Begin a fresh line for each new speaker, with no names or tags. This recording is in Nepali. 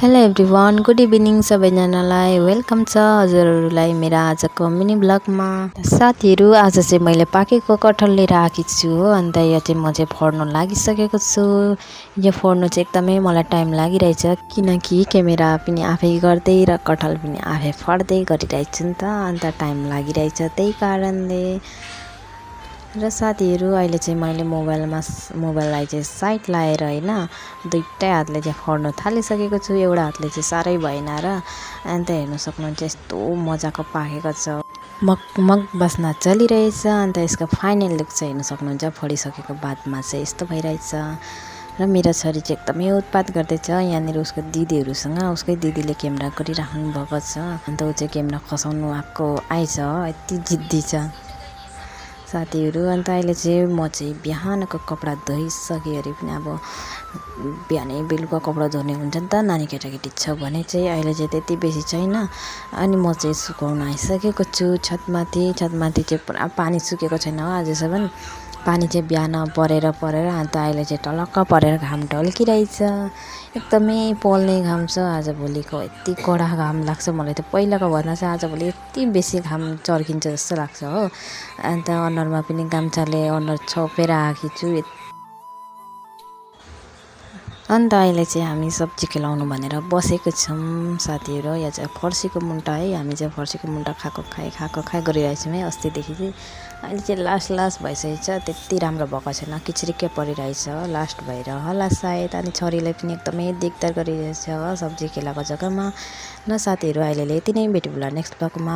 हेलो एभ्रिवान, गुड इभिनिङ सबैजनालाई। वेलकम छ हजुरहरूलाई मेरो आजको मिनी ब्लगमा। साथीहरू, आज चाहिँ मैले पाकेको कटहल लिएर आएकी छु हो। अन्त यो चाहिँ म चाहिँ फोड्न लागिसकेको छु। यो फोड्नु चाहिँ एकदमै मलाई टाइम लागिरहेछ, किनकि क्यामेरा पनि आफै गर्दै र कटहल पनि आफै फाड्दै गरिरहेछु नि त। अन्त टाइम लागिरहेछ त्यही कारणले। र साथीहरू, अहिले चाहिँ मैले मोबाइललाई चाहिँ साइड लाएर होइन दुईटै हातले चाहिँ फोड्न थालिसकेको छु। एउटा हातले चाहिँ साह्रै भएन र अन्त हेर्नु सक्नुहुन्छ यस्तो मजाको पाकेको छ। मगमग बास्ना चलिरहेछ। अन्त यसको फाइनल लुक चाहिँ हेर्नु सक्नुहुन्छ। फोडिसकेको बादमा चाहिँ यस्तो भइरहेछ। र मेरो छोरी चाहिँ एकदमै उत्पात गर्दैछ यहाँनिर उसको दिदीहरूसँग। उसकै दिदीले क्यामेरा गरिराख्नु भएको छ। अन्त ऊ चाहिँ क्यामेरा खसाउनु आएको आएछ, यति जिद्दी छ साथीहरू। अन्त अहिले चाहिँ म चाहिँ बिहानको कपडा धोइसकेँ पनि अब बिहानै बेलुका कपडा धुने हुन्छ नि त, नानी केटाकेटी छ भने चाहिँ। अहिले चाहिँ त्यति बेसी छैन। अनि म चाहिँ सुकाउन आइसकेको छु छतमाथि चाहिँ पुरा पानी सुकेको छैन हो आजसम्म। पानी चाहिँ बिहान परेर अन्त अहिले चाहिँ टलक्क परेर घाम ढल्किरहेछ। एकदमै पोल्ने घाम छ आजभोलिको। यति कडा घाम लाग्छ मलाई त पहिलाको भन्दा चाहिँ आजभोलि यति बेसी घाम चर्किन्छ जस्तो लाग्छ हो। अन्त अनुहारमा पनि गाम्छाले अनुहार छोपेर आएकी छु। अन्त अहिले चाहिँ हामी सब्जी खेलाउनु भनेर बसेको छौँ साथीहरू। यहाँ चाहिँ फर्सीको मुन्टा है, हामी चाहिँ फर्सीको मुन्टा खाएको खाए गरिरहेछौँ है अस्तिदेखि चाहिँ। अहिले चाहिँ लास्ट भइसकेको छ, त्यति राम्रो भएको छैन, किचरिक्कै परिरहेछ, लास्ट भएर होला सायद। अनि छोरीले पनि एकदमै दिगदार गरिरहेछ सब्जी खेलाएको जग्गामा। ल साथीहरू, अहिले यति नै, भेटौँला नेक्स्ट ब्लगमा।